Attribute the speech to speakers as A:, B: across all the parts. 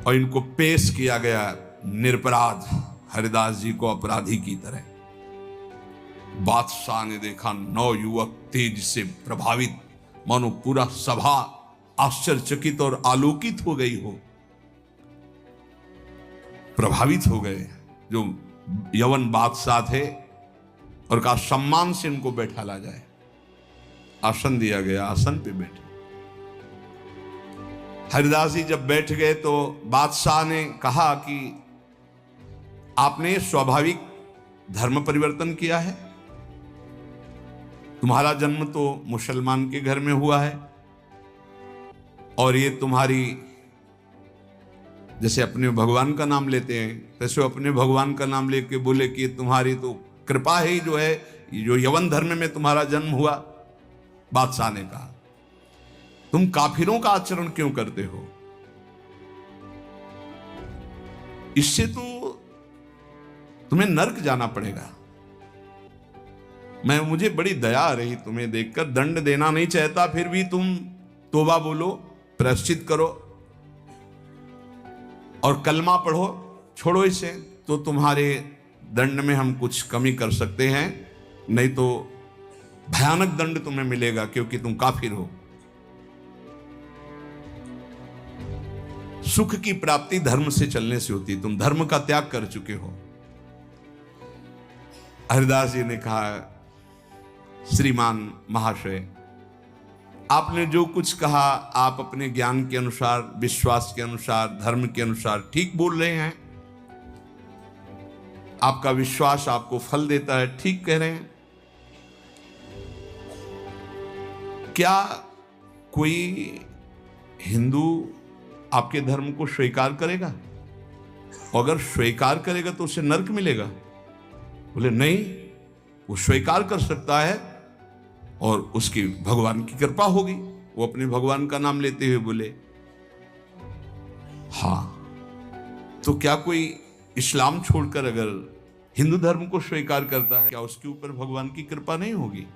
A: और इनको पेश किया गया निरपराध हरिदास जी को अपराधी की तरह। बादशाह ने देखा 9 युवक तेज से प्रभावित, मानो पूरा सभा आश्चर्यचकित और आलोकित हो गई हो, प्रभावित हो गए। जो यवन बादशाह थे और कहा सम्मान से इनको बैठाला जाए। आसन दिया गया, आसन पे बैठे। हरिदास जी जब बैठ गए तो बादशाह ने कहा कि आपने स्वाभाविक धर्म परिवर्तन किया है, तुम्हारा जन्म तो मुसलमान के घर में हुआ है और ये तुम्हारी, जैसे अपने भगवान का नाम लेते हैं तैसे अपने भगवान का नाम लेके बोले कि तुम्हारी तो कृपा ही जो है, जो यवन धर्म में तुम्हारा जन्म हुआ। बादशाह ने कहा तुम काफिरों का आचरण क्यों करते हो? इससे तो तुम्हें नर्क जाना पड़ेगा। मुझे बड़ी दया आ रही तुम्हें देखकर, दंड देना नहीं चाहता, फिर भी तुम तौबा बोलो, प्रायश्चित करो और कलमा पढ़ो, छोड़ो इसे, तो तुम्हारे दंड में हम कुछ कमी कर सकते हैं, नहीं तो भयानक दंड तुम्हें मिलेगा क्योंकि तुम काफिर हो। सुख की प्राप्ति धर्म से चलने से होती, तुम धर्म का त्याग कर चुके हो। हरिदास जी ने कहा श्रीमान महाशय, आपने जो कुछ कहा आप अपने ज्ञान के अनुसार, विश्वास के अनुसार, धर्म के अनुसार ठीक बोल रहे हैं। आपका विश्वास आपको फल देता है, ठीक कह रहे हैं। क्या कोई हिंदू आपके धर्म को स्वीकार करेगा? अगर स्वीकार करेगा तो उसे नरक मिलेगा? बोले नहीं, वो स्वीकार कर सकता है और उसकी भगवान की कृपा होगी। वो अपने भगवान का नाम लेते हुए बोले हाँ, तो क्या कोई इस्लाम छोड़कर अगर हिंदू धर्म को स्वीकार करता है, क्या उसके ऊपर भगवान की कृपा नहीं होगी?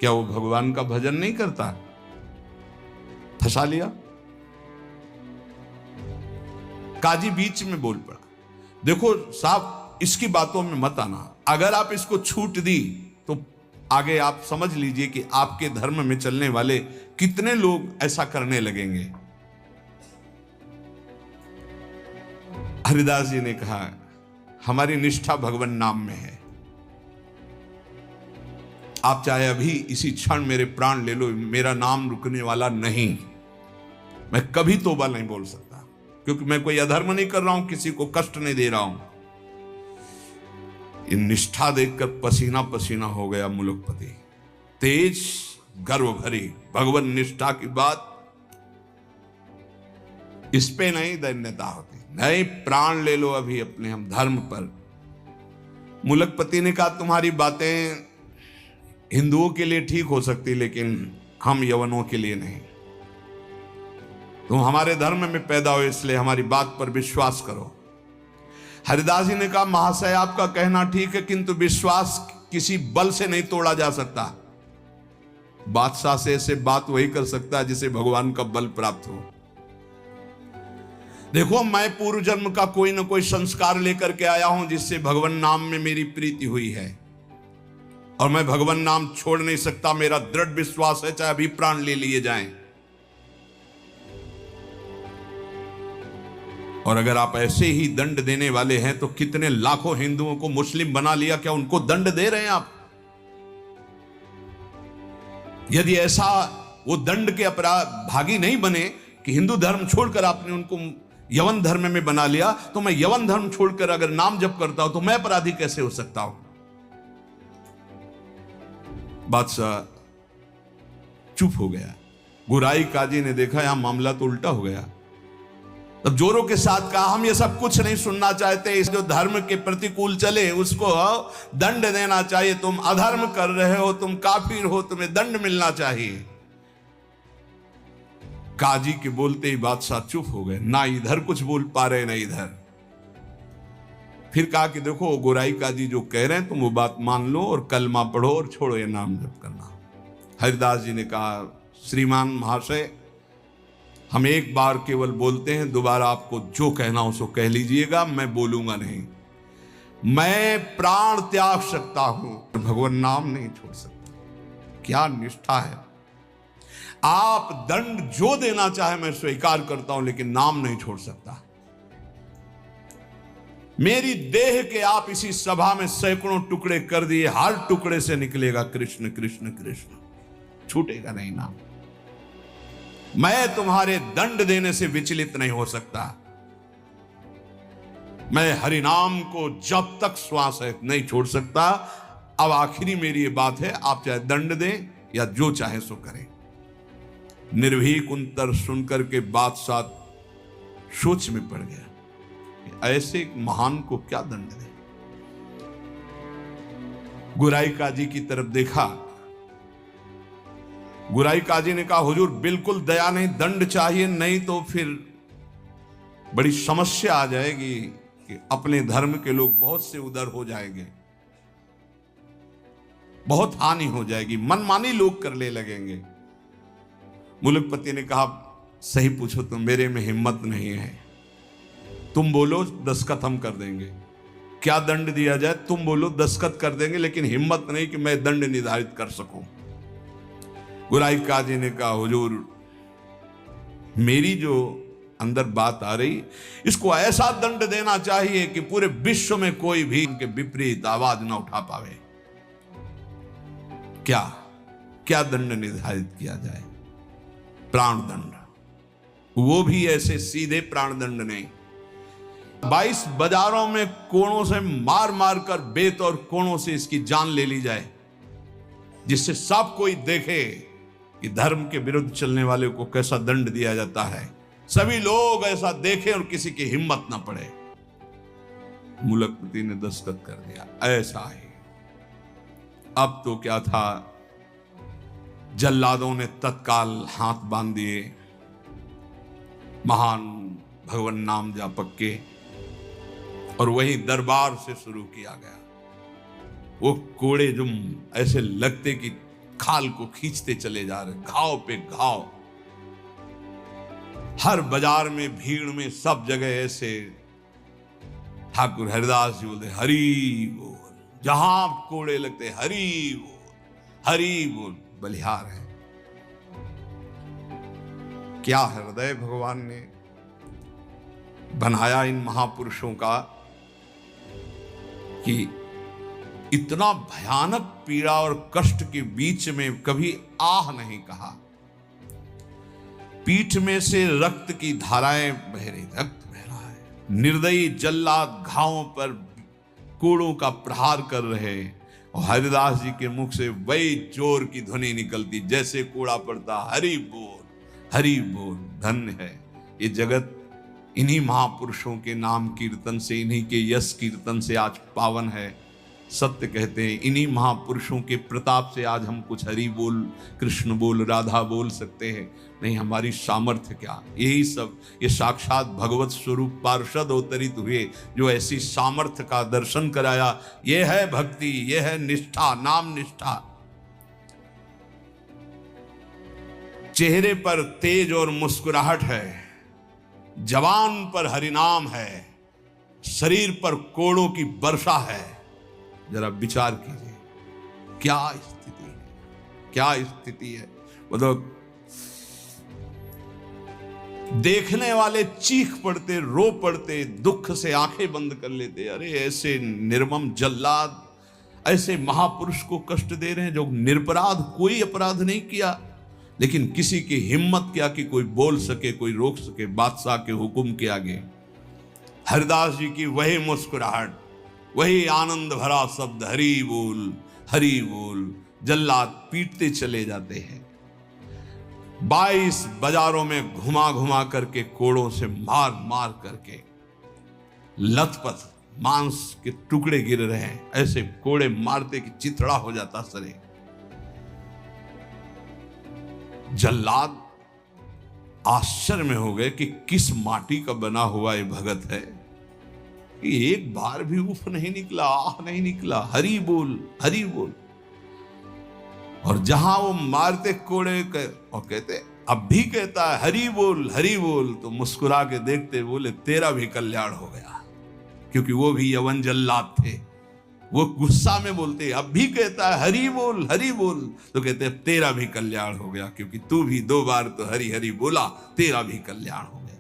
A: क्या वो भगवान का भजन नहीं करता? फंसा लिया। काजी बीच में बोल पड़ा, देखो साहब, इसकी बातों में मत आना। अगर आप इसको छूट दी तो आगे आप समझ लीजिए कि आपके धर्म में चलने वाले कितने लोग ऐसा करने लगेंगे। हरिदास जी ने कहा हमारी निष्ठा भगवान नाम में है। आप चाहे अभी इसी क्षण मेरे प्राण ले लो, मेरा नाम रुकने वाला नहीं। मैं कभी तौबा नहीं बोल सकता क्योंकि मैं कोई अधर्म नहीं कर रहा हूं, किसी को कष्ट नहीं दे रहा हूं। इन निष्ठा देखकर पसीना पसीना हो गया मुलुकपति। तेज गर्व भरी भगवान निष्ठा की बात, इस पे नहीं दैन्यता होती। नहीं, प्राण ले लो अभी अपने हम धर्म पर। मुलुकपति ने कहा तुम्हारी बातें हिंदुओं के लिए ठीक हो सकती, लेकिन हम यवनों के लिए नहीं। तुम हमारे धर्म में पैदा हो इसलिए हमारी बात पर विश्वास करो। हरिदास जी ने कहा महाशय आपका कहना ठीक है, किंतु विश्वास किसी बल से नहीं तोड़ा जा सकता। बादशाह से ऐसे बात वही कर सकता है जिसे भगवान का बल प्राप्त हो। देखो, मैं पूर्व जन्म का कोई ना कोई संस्कार लेकर के आया हूं जिससे भगवान नाम में मेरी प्रीति हुई है और मैं भगवान नाम छोड़ नहीं सकता। मेरा दृढ़ विश्वास है चाहे अभी प्राण ले लिए जाएं। और अगर आप ऐसे ही दंड देने वाले हैं तो कितने लाखों हिंदुओं को मुस्लिम बना लिया, क्या उनको दंड दे रहे हैं आप? यदि ऐसा वो दंड के अपराध भागी नहीं बने कि हिंदू धर्म छोड़कर आपने उनको यवन धर्म में बना लिया, तो मैं यवन धर्म छोड़कर अगर नाम जप करता हूं तो मैं अपराधी कैसे हो सकता हूं? बादशाह चुप हो गया। गुराई काजी ने देखा यहां मामला तो उल्टा हो गया। तब जोरों के साथ कहा हम ये सब कुछ नहीं सुनना चाहते, इस जो धर्म के प्रतिकूल चले उसको दंड देना चाहिए। तुम अधर्म कर रहे हो, तुम काफिर हो, तुम्हें दंड मिलना चाहिए। काजी के बोलते ही बादशाह चुप हो गए, ना इधर कुछ बोल पा रहे ना इधर। फिर कहा कि देखो गोराई काजी जो कह रहे हैं तुम वो बात मान लो और कलमा पढ़ो और छोड़ो ये नाम जप करना। हरिदास जी ने कहा श्रीमान महाशय, हम एक बार केवल बोलते हैं, दोबारा आपको जो कहना हो सो कह लीजिएगा, मैं बोलूंगा नहीं। मैं प्राण त्याग सकता हूं, भगवान नाम नहीं छोड़ सकता। क्या निष्ठा है। आप दंड जो देना चाहे मैं स्वीकार करता हूं, लेकिन नाम नहीं छोड़ सकता। मेरी देह के आप इसी सभा में सैकड़ों टुकड़े कर दिए, हर टुकड़े से निकलेगा कृष्ण कृष्ण कृष्ण, छूटेगा नहीं नाम। मैं तुम्हारे दंड देने से विचलित नहीं हो सकता। मैं हरि नाम को जब तक श्वास है नहीं छोड़ सकता। अब आखिरी मेरी ये बात है, आप चाहे दंड दें या जो चाहे सो करें। निर्भीक उत्तर सुनकर के बादशाह सोच में पड़ गया, ऐसे एक महान को क्या दंड दे। गुराई काजी की तरफ देखा। गुराई काजी ने कहा, हुजूर बिल्कुल दया नहीं, दंड चाहिए, नहीं तो फिर बड़ी समस्या आ जाएगी कि अपने धर्म के लोग बहुत से उधर हो जाएंगे, बहुत हानि हो जाएगी, मनमानी लोग करने लगेंगे। मुलकपति ने कहा, सही पूछो तो मेरे में हिम्मत नहीं है, तुम बोलो दस्तखत हम कर देंगे। क्या दंड दिया जाए, तुम बोलो दस्तखत कर देंगे, लेकिन हिम्मत नहीं कि मैं दंड निर्धारित कर सकूं। गुराई काजी ने कहा, हुजूर मेरी जो अंदर बात आ रही, इसको ऐसा दंड देना चाहिए कि पूरे विश्व में कोई भी इनके विपरीत आवाज ना उठा पावे। क्या क्या दंड निर्धारित किया जाए? प्राण दंड, वो भी ऐसे सीधे प्राण दंड नहीं, 22 बाजारों में कोणों से मार मार कर बेत और कोणों से इसकी जान ले ली जाए, जिससे सब कोई देखे कि धर्म के विरुद्ध चलने वाले को कैसा दंड दिया जाता है। सभी लोग ऐसा देखें और किसी की हिम्मत ना पड़े। मुलकपति ने दस्तखत कर दिया, ऐसा ही। अब तो क्या था, जल्लादों ने तत्काल हाथ बांध दिए महान भगवान नाम जापक के, और वही दरबार से शुरू किया गया। वो कोड़े जो ऐसे लगते कि खाल को खींचते चले जा रहे, घाव पे घाव, हर बाजार में भीड़ में सब जगह ऐसे। ठाकुर हरिदास जी बोलते, हरि बोल, जहां कोड़े लगते हरि बोल, हरि बोल, बलिहार है। क्या हृदय भगवान ने बनाया इन महापुरुषों का कि इतना भयानक पीड़ा और कष्ट के बीच में कभी आह नहीं कहा। पीठ में से रक्त की धाराएं बह रही, रक्त बह रहा है। निर्दयी जल्लाद घावों पर कोड़ों का प्रहार कर रहे, और हरिदास जी के मुख से वही जोर की ध्वनि निकलती, जैसे कोड़ा पड़ता, हरि बोल, हरि बोल। धन्य है ये जगत, इन्हीं महापुरुषों के नाम कीर्तन से, इन्हीं के यश कीर्तन से आज पावन है। सत्य कहते हैं, इन्हीं महापुरुषों के प्रताप से आज हम कुछ हरि बोल, कृष्ण बोल, राधा बोल सकते हैं। नहीं, हमारी सामर्थ्य क्या, यही सब, ये साक्षात भगवत स्वरूप पार्षद अवतरित हुए जो ऐसी सामर्थ्य का दर्शन कराया। ये है भक्ति, ये है निष्ठा, नाम निष्ठा। चेहरे पर तेज और मुस्कुराहट है, जवान पर हरिनाम है, शरीर पर कोड़ों की वर्षा है। जरा विचार कीजिए, क्या स्थिति है, क्या स्थिति है। मतलब देखने वाले चीख पड़ते, रो पड़ते, दुख से आंखें बंद कर लेते। अरे ऐसे निर्मम जल्लाद ऐसे महापुरुष को कष्ट दे रहे हैं जो निरपराध, कोई अपराध नहीं किया, लेकिन किसी की हिम्मत क्या कि कोई बोल सके, कोई रोक सके बादशाह के हुक्म के आगे। हरिदास जी की वही मुस्कुराहट, वही आनंद भरा शब्द, हरि बोल, हरि बोल। जल्लाद पीटते चले जाते हैं। 22 बाजारों में घुमा घुमा करके, कोड़ों से मार मार करके, लथपथ मांस के टुकड़े गिर रहे हैं, ऐसे कोड़े मारते कि चिथड़ा हो जाता सरे। जल्लाद आश्चर्य में हो गए कि किस माटी का बना हुआ ये भगत है कि एक बार भी उफ नहीं निकला, आह नहीं निकला, हरि बोल, हरि बोल। और जहां वो मारते कोड़े और कहते अब भी कहता है हरि बोल, तो मुस्कुरा के देखते बोले तेरा भी कल्याण हो गया, क्योंकि वो भी यवन जल्लाद थे, वो गुस्सा में बोलते। अब भी कहता है हरि बोल, तो कहते हैं तेरा भी कल्याण हो गया, क्योंकि तू भी 2 बार तो हरि हरि बोला, तेरा भी कल्याण हो गया।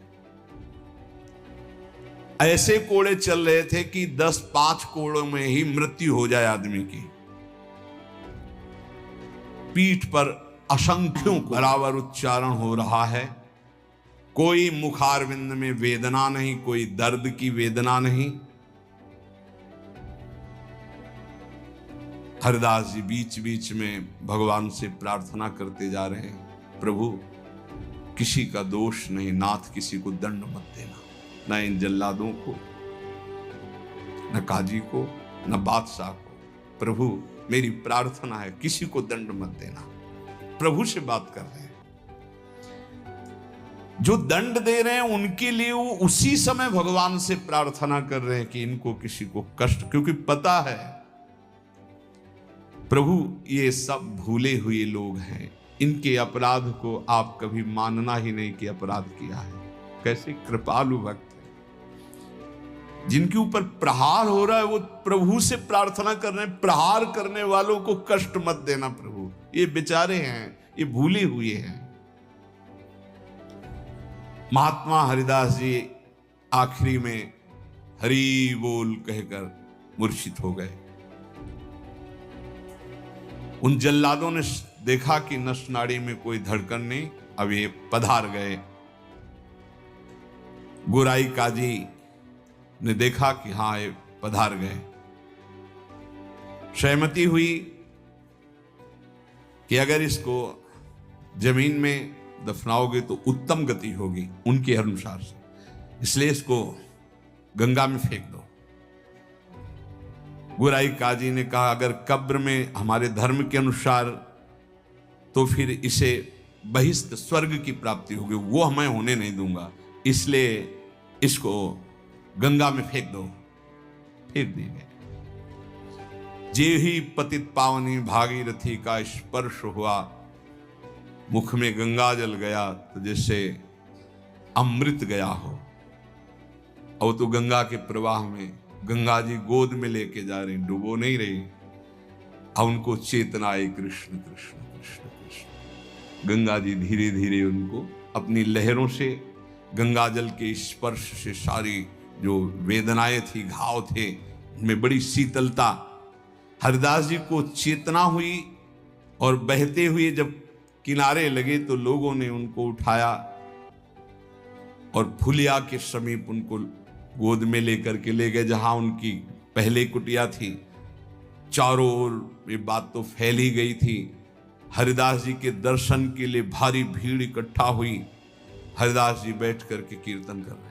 A: ऐसे कोड़े चल रहे थे कि 5 कोड़ों में ही मृत्यु हो जाए आदमी की। पीठ पर असंख्यों बराबर उच्चारण हो रहा है, कोई मुखारविंद में वेदना नहीं, कोई दर्द की वेदना नहीं। हरिदास जी बीच बीच में भगवान से प्रार्थना करते जा रहे हैं, प्रभु किसी का दोष नहीं, नाथ किसी को दंड मत देना, न इन जल्लादों को, न काजी को, न बादशाह को। प्रभु मेरी प्रार्थना है, किसी को दंड मत देना। प्रभु से बात कर रहे हैं। जो दंड दे रहे हैं उनके लिए वो उसी समय भगवान से प्रार्थना कर रहे हैं कि इनको किसी को कष्ट, क्योंकि पता है प्रभु ये सब भूले हुए लोग हैं, इनके अपराध को आप कभी मानना ही नहीं कि अपराध किया है। कैसे कृपालु भक्त है, जिनके ऊपर प्रहार हो रहा है वो प्रभु से प्रार्थना कर रहे हैं, प्रहार करने वालों को कष्ट मत देना प्रभु, ये बेचारे हैं, ये भूले हुए हैं। महात्मा हरिदास जी आखिरी में हरि बोल कहकर मूर्छित हो गए। उन जल्लादों ने देखा कि नस नाड़ी में कोई धड़कन नहीं, अब ये पधार गए। गोराई काजी ने देखा कि हां ये पधार गए। सहमति हुई कि अगर इसको जमीन में दफनाओगे तो उत्तम गति होगी उनके अनुसार से, इसलिए इसको गंगा में फेंक दो। गोराई काजी ने कहा अगर कब्र में हमारे धर्म के अनुसार तो फिर इसे बहिष्ठ स्वर्ग की प्राप्ति होगी, वो मैं होने नहीं दूंगा, इसलिए इसको गंगा में फेंक दो। फेंक दी गई। जे ही पतित पावनी भागीरथी का स्पर्श हुआ, मुख में गंगा जल गया तो जैसे अमृत गया हो। और तो गंगा के प्रवाह में गंगा जी गोद में लेके जा रही, डुबो नहीं रही। अब उनको चेतना आई, कृष्ण कृष्ण कृष्ण कृष्ण। गंगा जी धीरे धीरे उनको अपनी लहरों से, गंगा जल के स्पर्श से सारी जो वेदनाएं थी, घाव थे, उनमें बड़ी शीतलता। हरिदास जी को चेतना हुई और बहते हुए जब किनारे लगे तो लोगों ने उनको उठाया और फुलिया के समीप उनको गोद में लेकर के ले गए, जहां उनकी पहले कुटिया थी। चारों ओर ये बात तो फैल ही गई थी। हरिदास जी के दर्शन के लिए भारी भीड़ इकट्ठा हुई। हरिदास जी बैठ करके कीर्तन कर रहे।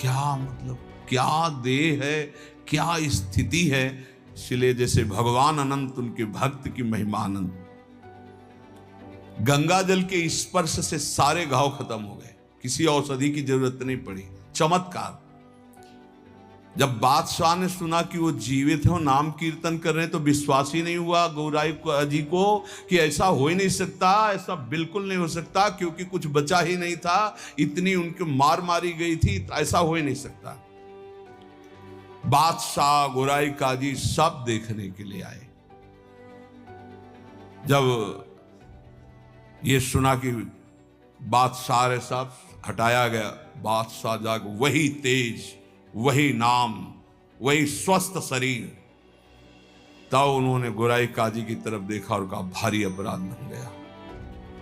A: क्या मतलब, क्या देह है, क्या स्थिति है। इसलिए जैसे भगवान अनंत, उनके भक्त की महिमा अनंत। गंगा जल के स्पर्श से सारे घाव खत्म हो गए, किसी औषधि की जरूरत नहीं पड़ी। चमत्कार। जब बादशाह ने सुना कि वो जीवित है और नाम कीर्तन कर रहे हैं तो विश्वास ही नहीं हुआ गोराई जी को कि ऐसा हो ही नहीं सकता, ऐसा बिल्कुल नहीं हो सकता, क्योंकि कुछ बचा ही नहीं था, इतनी उनकी मार मारी गई थी, ऐसा हो ही नहीं सकता। बादशाह, गोराई काजी सब देखने के लिए आए। जब ये सुना कि बादशाह सब हटाया गया, बादशाह जाग, वही तेज, वही नाम, वही स्वस्थ शरीर। तब उन्होंने गोराई काजी की तरफ देखा और कहा भारी अपराध बन गया,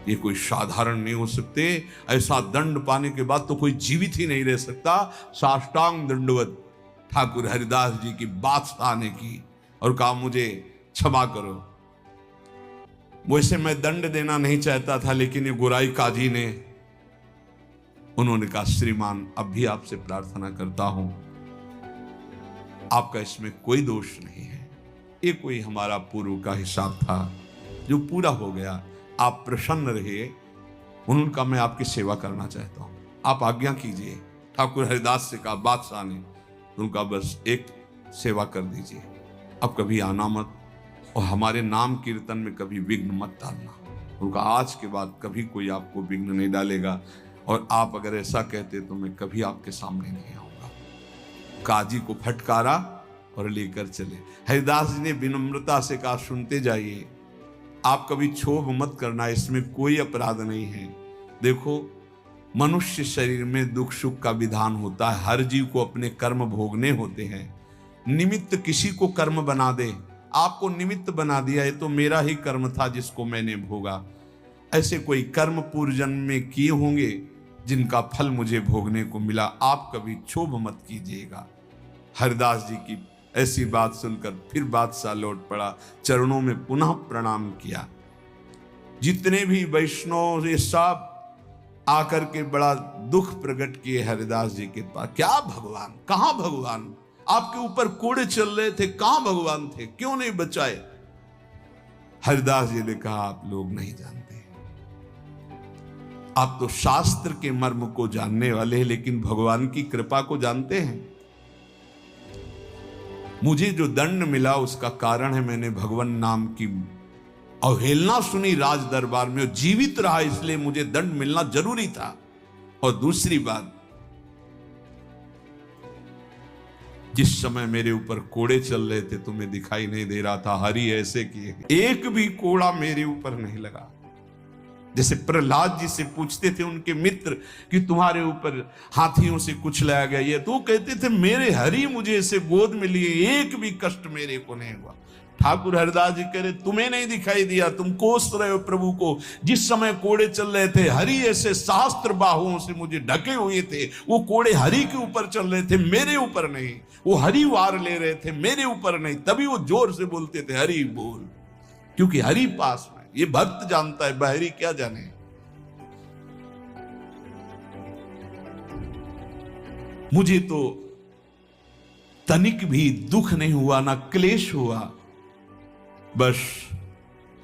A: ये कोई साधारण नहीं हो सकते, ऐसा दंड पाने के बाद तो कोई जीवित ही नहीं रह सकता। साष्टांग दंडवत ठाकुर हरिदास जी की बादशाह ने की और कहा मुझे क्षमा करो। वैसे मैं दंड देना नहीं चाहता था, लेकिन ये गोराई काजी ने, उन्होंने कहा श्रीमान अब भी आपसे प्रार्थना करता हूं, आपका इसमें कोई दोष नहीं है, ये कोई हमारा पूर्व का हिसाब था जो पूरा हो गया, आप प्रसन्न रहिए। उनका मैं आपकी सेवा करना चाहता हूं, आप आज्ञा कीजिए। ठाकुर हरिदास से कहा बादशाह ने, उनका बस एक सेवा कर दीजिए, अब कभी आना मत और हमारे नाम कीर्तन में कभी विघ्न मत डालना। उनका आज के बाद कभी कोई आपको विघ्न नहीं डालेगा, और आप अगर ऐसा कहते तो मैं कभी आपके सामने नहीं आऊंगा। काजी को फटकारा और लेकर चले। हरिदास जी ने विनम्रता से कहा, सुनते जाइए, आप कभी क्षोभ मत करना, इसमें कोई अपराध नहीं है। देखो, मनुष्य शरीर में दुख सुख का विधान होता है, हर जीव को अपने कर्म भोगने होते हैं। निमित्त किसी को कर्म बना दे, आपको निमित्त बना दिया, ये तो मेरा ही कर्म था जिसको मैंने भोगा। ऐसे कोई कर्म पूर्व जन्म में किए होंगे जिनका फल मुझे भोगने को मिला, आप कभी क्षोभ मत कीजिएगा। हरिदास जी की ऐसी बात सुनकर फिर बादशाह लौट पड़ा, चरणों में पुनः प्रणाम किया। जितने भी वैष्णव ये सब आकर के बड़ा दुख प्रकट किए हरिदास जी के पास। क्या भगवान, कहां भगवान, आपके ऊपर कोड़े चल रहे थे, कहां भगवान थे, क्यों नहीं बचाए? हरिदास जी ने कहा, आप लोग नहीं जानते, आप तो शास्त्र के मर्म को जानने वाले हैं, लेकिन भगवान की कृपा को जानते हैं? मुझे जो दंड मिला उसका कारण है मैंने भगवान नाम की अवहेलना सुनी राज दरबार में, जीवित रहा, इसलिए मुझे दंड मिलना जरूरी था। और दूसरी बात, जिस समय मेरे ऊपर कोड़े चल रहे थे तुम्हें दिखाई नहीं दे रहा था, हरि ऐसे किए, एक भी कोड़ा मेरे ऊपर नहीं लगा। जैसे प्रहलाद जी से पूछते थे उनके मित्र कि तुम्हारे ऊपर हाथियों से कुछ लाया गया, ये तो कहते थे मेरे हरि मुझे ऐसे गोद में लिए, एक भी कष्ट मेरे को नहीं हुआ। ठाकुर हरिदास जी कह रहे, तुम्हें नहीं दिखाई दिया, तुम कोस रहे हो प्रभु को। जिस समय कोड़े चल रहे थे, हरि ऐसे शास्त्र बाहुओं से मुझे ढके हुए थे, वो कोड़े हरि के ऊपर चल रहे थे, मेरे ऊपर नहीं। वो हरि वार ले रहे थे, मेरे ऊपर नहीं। तभी वो जोर से बोलते थे, हरि बोल, क्योंकि हरि पास में। ये भक्त जानता है, बहरी क्या जाने। मुझे तो तनिक भी दुख नहीं हुआ, ना क्लेश हुआ। बस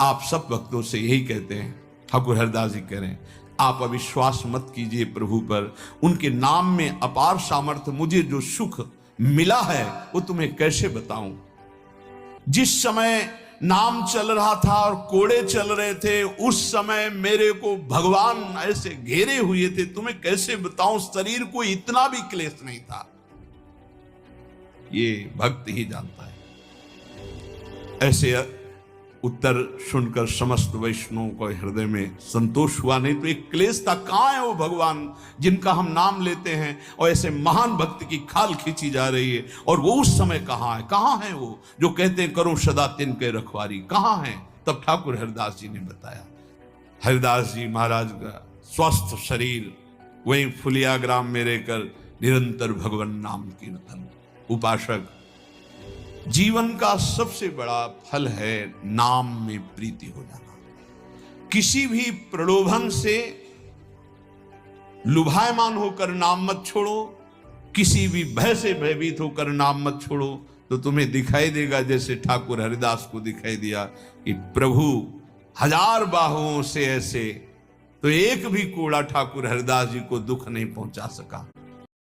A: आप सब भक्तों से यही कहते हैं, ठाकुर हरिदास जी कह रहे हैं, आप अविश्वास मत कीजिए प्रभु पर, उनके नाम में अपार सामर्थ्य। मुझे जो सुख मिला है वो तुम्हें कैसे बताऊं। जिस समय नाम चल रहा था और कोड़े चल रहे थे, उस समय मेरे को भगवान ऐसे घेरे हुए थे, तुम्हें कैसे बताऊं। शरीर को इतना भी क्लेश नहीं था, ये भक्त ही जानता है। ऐसे उत्तर सुनकर समस्त वैष्णवों को हृदय में संतोष हुआ। नहीं तो एक क्लेश था, कहां है वो भगवान जिनका हम नाम लेते हैं और ऐसे महान भक्त की खाल खींची जा रही है, और वो उस समय कहां है वो जो कहते हैं करो सदा तिनके रखवारी, कहां है? तब ठाकुर हरिदास जी ने बताया। हरिदास जी महाराज का स्वस्थ शरीर वहीं फुलिया ग्राम में रहकर निरंतर भगवान नाम कीर्तन। उपासक, जीवन का सबसे बड़ा फल है नाम में प्रीति हो जाना। किसी भी प्रलोभन से लुभायमान होकर नाम मत छोड़ो, किसी भी भय से भयभीत होकर नाम मत छोड़ो, तो तुम्हें दिखाई देगा जैसे ठाकुर हरिदास को दिखाई दिया कि प्रभु हजार बाहुओं से ऐसे, तो एक भी कोड़ा ठाकुर हरिदास जी को दुख नहीं पहुंचा सका।